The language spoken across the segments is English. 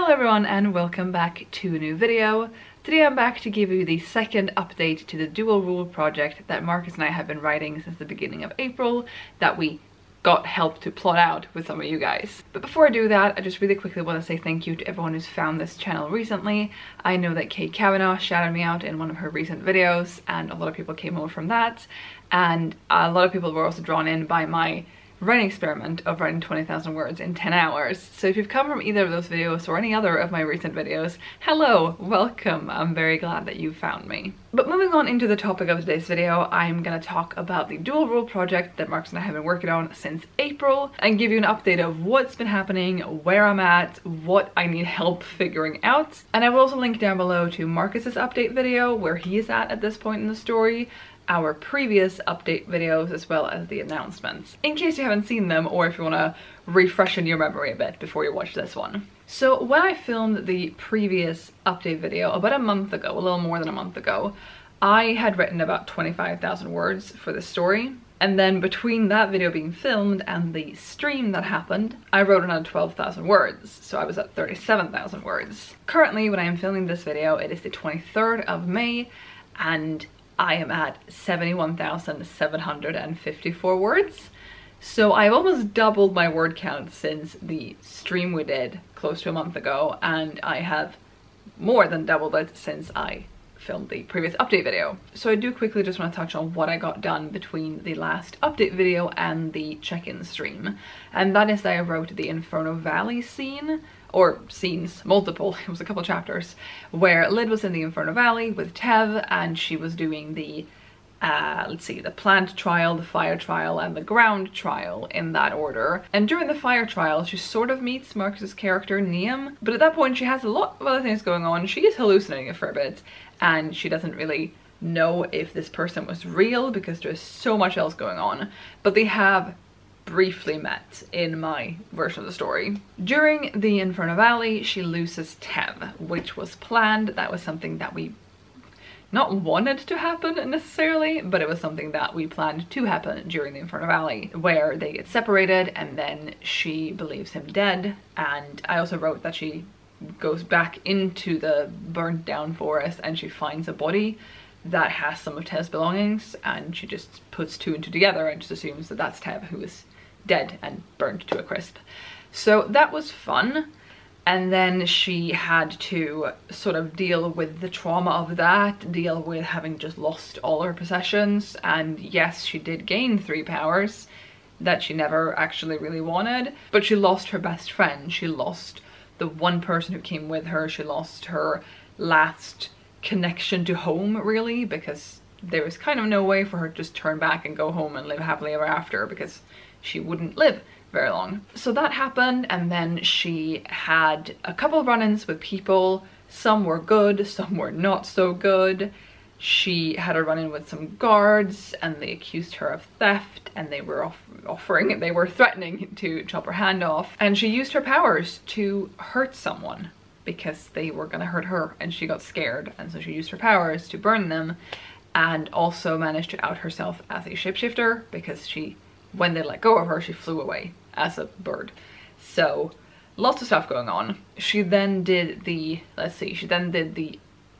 Hello everyone and welcome back to a new video. Today I'm back to give you the second update to the dual rule project that Marcus and I have been writing since the beginning of April that we got help to plot out with some of you guys. But before I do that, I just really quickly want to say thank you to everyone who's found this channel recently. I know that Kate Kavanaugh shouted me out in one of her recent videos and a lot of people came over from that, and a lot of people were also drawn in by my writing experiment of writing 20,000 words in 10 hours. So if you've come from either of those videos or any other of my recent videos, hello, welcome. I'm very glad that you found me. But moving on into the topic of today's video, I'm gonna talk about the dual rule project that Marcus and I have been working on since April and give you an update of what's been happening, where I'm at, what I need help figuring out. And I will also link down below to Marcus's update video where he is at this point in the story, our previous update videos, as well as the announcements, in case you haven't seen them or if you want to refresh in your memory a bit before you watch this one. So when I filmed the previous update video about a month ago, a little more than a month ago, I had written about 25,000 words for the story. And then between that video being filmed and the stream that happened, I wrote another 12,000 words. So I was at 37,000 words. Currently, when I am filming this video, it is the 23rd of May and I am at 71,754 words. So I've almost doubled my word count since the stream we did close to a month ago, and I have more than doubled it since I filmed the previous update video. So I do quickly just want to touch on what I got done between the last update video and the check-in stream. And that is that I wrote the Inferno Valley scene, or scenes, multiple, it was a couple chapters, where Lid was in the Inferno Valley with Tev and she was doing the, the plant trial, the fire trial, and the ground trial in that order. And during the fire trial, she sort of meets Marcus's character, Niam, but at that point she has a lot of other things going on. She is hallucinating for a bit, and she doesn't really know if this person was real because there's so much else going on, but they have briefly met in my version of the story. During the Inferno Valley, she loses Tev, which was planned. That was something that we not wanted to happen necessarily, but it was something that we planned to happen during the Inferno Valley, where they get separated and then she believes him dead. And I also wrote that she goes back into the burnt down forest and she finds a body that has some of Tev's belongings, and she just puts two and two together and just assumes that that's Tev, who is dead and burned to a crisp. So that was fun. And then she had to sort of deal with the trauma of that, deal with having just lost all her possessions. And yes, she did gain 3 powers that she never actually really wanted, but she lost her best friend. She lost the one person who came with her. She lost her last connection to home, really, because there was kind of no way for her to just turn back and go home and live happily ever after, because she wouldn't live very long. So that happened, and then she had a couple of run-ins with people. Some were good, some were not so good. She had a run-in with some guards and they accused her of theft, and they were threatening to chop her hand off, and she used her powers to hurt someone because they were gonna hurt her, and she got scared, and so she used her powers to burn them, and also managed to out herself as a shapeshifter because when they let go of her, she flew away as a bird. So lots of stuff going on. She then did the,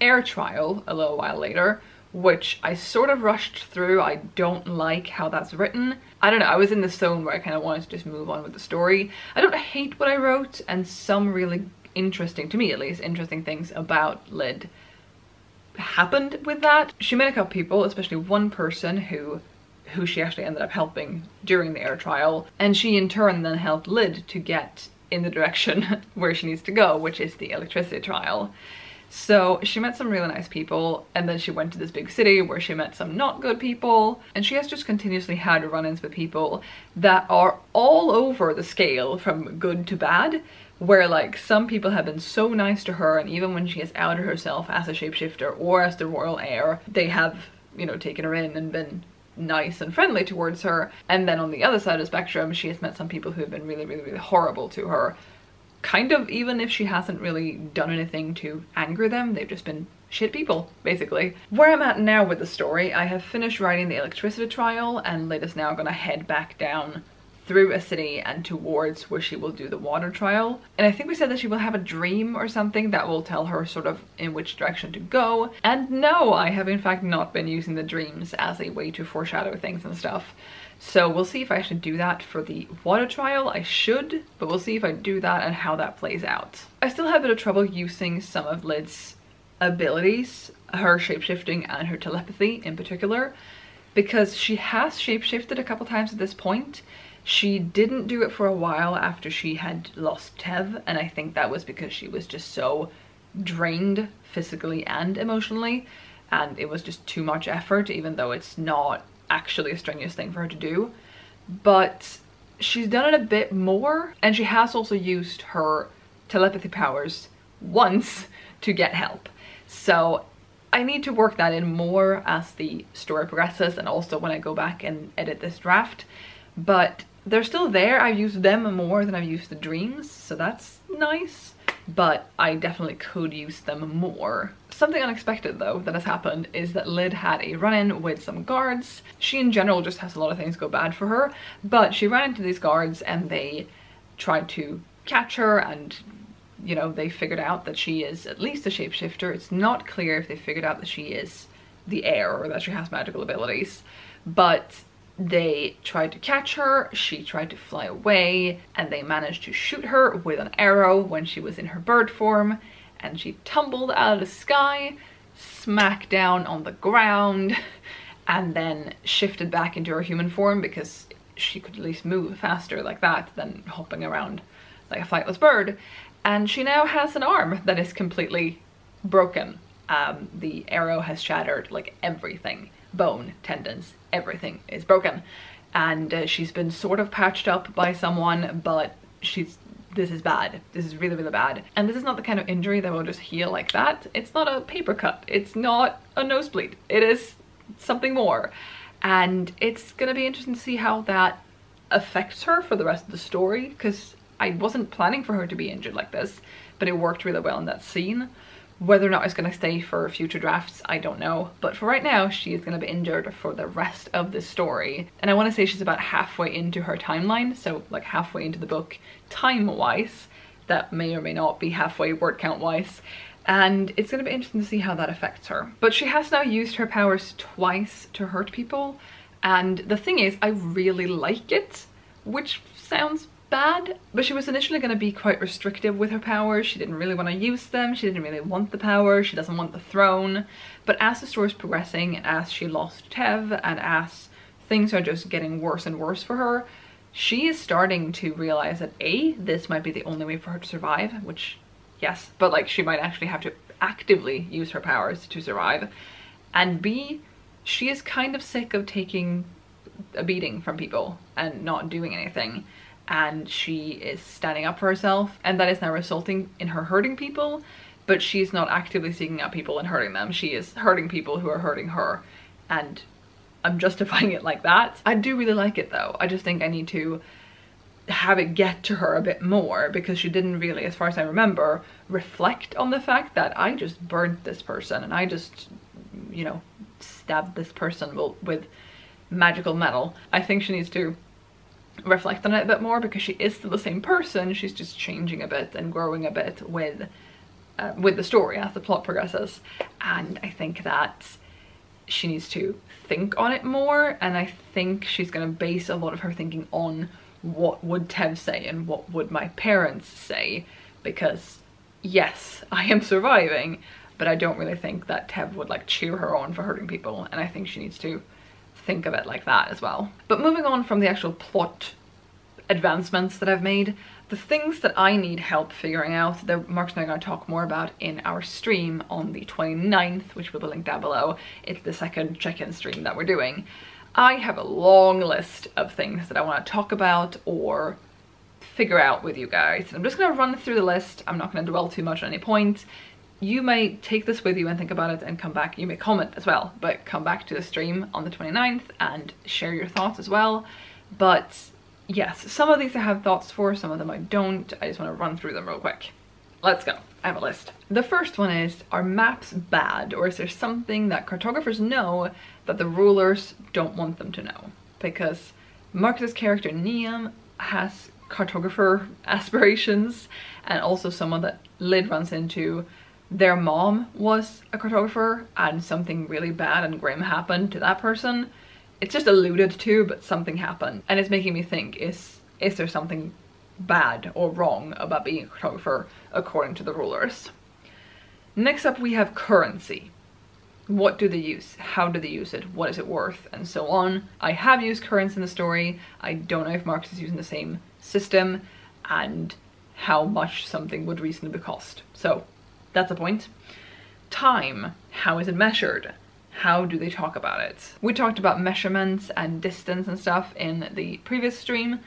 air trial a little while later, which I sort of rushed through. I don't like how that's written. I don't know, I was in the zone where I kind of wanted to just move on with the story. I don't hate what I wrote, and some really interesting, to me at least, interesting things about Lid happened with that. She met a couple people, especially one person who she actually ended up helping during the air trial, and she in turn then helped Lid to get in the direction where she needs to go, which is the electricity trial. So she met some really nice people, and then she went to this big city where she met some not good people, and she has just continuously had run-ins with people that are all over the scale from good to bad, where like some people have been so nice to her, and even when she has outed herself as a shapeshifter or as the royal heir, they have, you know, taken her in and been nice and friendly towards her. And then on the other side of the spectrum, she has met some people who have been really, really, really horrible to her. Kind of, even if she hasn't really done anything to anger them, they've just been shit people, basically. Where I'm at now with the story, I have finished writing the electricity trial, and Lid is now gonna head back down through a city and towards where she will do the water trial. And I think we said that she will have a dream or something that will tell her sort of in which direction to go. And no, I have in fact not been using the dreams as a way to foreshadow things and stuff. So we'll see if I actually do that for the water trial. I should, but we'll see if I do that and how that plays out. I still have a bit of trouble using some of Lid's abilities, her shapeshifting and her telepathy in particular, because she has shapeshifted a couple times at this point. She didn't do it for a while after she had lost Tev, and I think that was because she was just so drained physically and emotionally, and it was just too much effort, even though it's not actually a strenuous thing for her to do. But she's done it a bit more, and she has also used her telepathy powers once to get help. So I need to work that in more as the story progresses, and also when I go back and edit this draft. But they're still there. I've used them more than I've used the dreams, so that's nice. But I definitely could use them more. Something unexpected though that has happened is that Lid had a run-in with some guards. She in general just has a lot of things go bad for her, but she ran into these guards and they tried to catch her, and you know, they figured out that she is at least a shapeshifter. It's not clear if they figured out that she is the heir or that she has magical abilities, but they tried to catch her, she tried to fly away, and they managed to shoot her with an arrow when she was in her bird form, and she tumbled out of the sky, smack down on the ground, and then shifted back into her human form because she could at least move faster like that than hopping around like a flightless bird. And she now has an arm that is completely broken. The arrow has shattered like everything. Bone, tendons, everything is broken. And she's been sort of patched up by someone, but this is bad. This is really, really bad. And this is not the kind of injury that will just heal like that. It's not a paper cut. It's not a nosebleed. It is something more. And it's gonna be interesting to see how that affects her for the rest of the story, because I wasn't planning for her to be injured like this, but it worked really well in that scene. Whether or not it's going to stay for future drafts, I don't know. But for right now, she is going to be injured for the rest of the story. And I want to say she's about halfway into her timeline, so like halfway into the book time-wise. That may or may not be halfway word count-wise. And it's going to be interesting to see how that affects her. But she has now used her powers twice to hurt people. And the thing is, I really like it, which sounds bad, but she was initially going to be quite restrictive with her powers. She didn't really want to use them, she didn't really want the power, she doesn't want the throne. But as the story is progressing, and as she lost Tev, and as things are just getting worse and worse for her, she is starting to realize that A, this might be the only way for her to survive, which yes, but like she might actually have to actively use her powers to survive, and B, she is kind of sick of taking a beating from people and not doing anything. And she is standing up for herself, and that is now resulting in her hurting people, but she's not actively seeking out people and hurting them. She is hurting people who are hurting her, and I'm justifying it like that. I do really like it though. I just think I need to have it get to her a bit more, because she didn't really, as far as I remember, reflect on the fact that I just burnt this person and I just, you know, stabbed this person with magical metal. I think she needs to reflect on it a bit more, because she is still the same person, she's just changing a bit and growing a bit with the story as the plot progresses. And I think that she needs to think on it more, and I think she's going to base a lot of her thinking on what would Tev say and what would my parents say, because yes, I am surviving, but I don't really think that Tev would like cheer her on for hurting people, and I think she needs to think of it like that as well. But moving on from the actual plot advancements that I've made, the things that I need help figuring out that Markus and I are going to talk more about in our stream on the 29th, which will be linked down below. It's the second check-in stream that we're doing. I have a long list of things that I want to talk about or figure out with you guys. I'm just going to run through the list. I'm not going to dwell too much on any point. You may take this with you and think about it and come back. You may comment as well, but come back to the stream on the 29th and share your thoughts as well. But yes, some of these I have thoughts for, some of them I don't. I just want to run through them real quick. Let's go. I have a list. The first one is, are maps bad, or is there something that cartographers know that the rulers don't want them to know? Because Marcus's character Niam has cartographer aspirations, and also someone that Lyd runs into, their mom was a cartographer and something really bad and grim happened to that person. It's just alluded to, but something happened, and it's making me think, is there something bad or wrong about being a cartographer according to the rulers? Next up we have currency. What do they use? How do they use it? What is it worth? And so on. I have used currency in the story. I don't know if Marcus is using the same system and how much something would reasonably cost. So that's the point. Time. How is it measured? How do they talk about it? We talked about measurements and distance and stuff in the previous stream,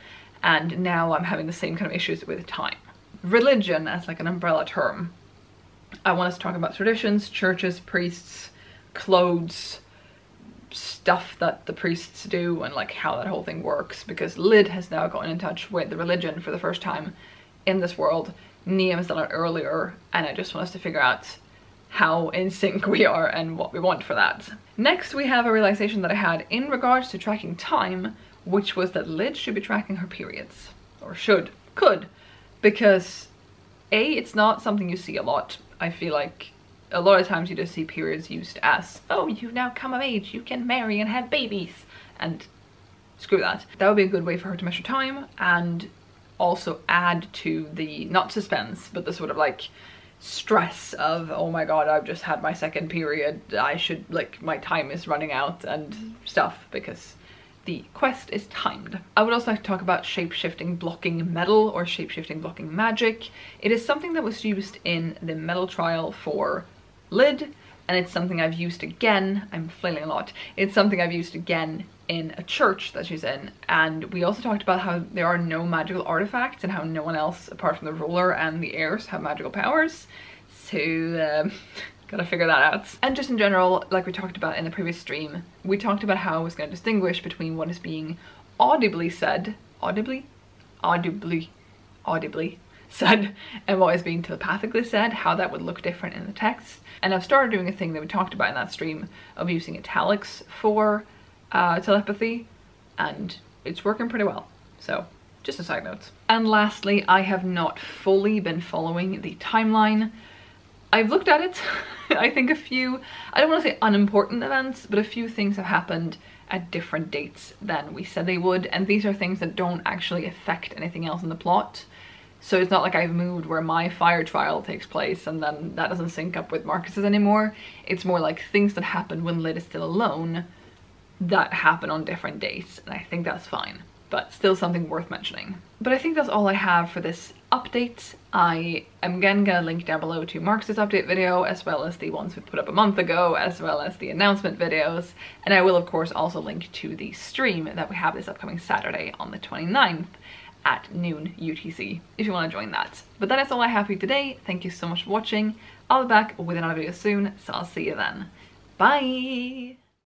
and now I'm having the same kind of issues with time. Religion as like an umbrella term. I want us to talk about traditions, churches, priests, clothes, stuff that the priests do, and like how that whole thing works, because Lyd has now gotten in touch with the religion for the first time in this world. Niam has done it earlier, and I just want us to figure out how in sync we are and what we want for that. Next we have a realization that I had in regards to tracking time, which was that Lyd should be tracking her periods. Or could, because A, it's not something you see a lot. I feel like a lot of times you just see periods used as, oh, you've now come of age, you can marry and have babies, and screw that. That would be a good way for her to measure time, and also add to the, not suspense, but the sort of like stress of, oh my god, I've just had my second period, I should, like, my time is running out and stuff, because the quest is timed. I would also like to talk about shape-shifting blocking metal, or shape-shifting blocking magic. It is something that was used in the metal trial for Lyd, and it's something I've used again, I'm flailing a lot, it's something I've used again in a church that she's in. And we also talked about how there are no magical artifacts and how no one else apart from the ruler and the heirs have magical powers, so gotta figure that out. And just in general, like we talked about in the previous stream, we talked about how I was going to distinguish between what is being audibly said, audibly said, and what is being telepathically said, how that would look different in the text. And I've started doing a thing that we talked about in that stream of using italics for telepathy, and it's working pretty well. So just a side note. And lastly, I have not fully been following the timeline. I've looked at it. I think a few, I don't want to say unimportant events, but a few things have happened at different dates than we said they would, and these are things that don't actually affect anything else in the plot. So it's not like I've moved where my fire trial takes place and then that doesn't sync up with Marcus's anymore. It's more like things that happen when Lyd is still alone that happen on different dates, and I think that's fine, but still something worth mentioning. But I think that's all I have for this update. I am again gonna link down below to Marcus's update video, as well as the ones we put up a month ago, as well as the announcement videos, and I will of course also link to the stream that we have this upcoming Saturday on the 29th at noon UTC if you want to join that. But that is all I have for you today. Thank you so much for watching. I'll be back with another video soon, so I'll see you then. Bye!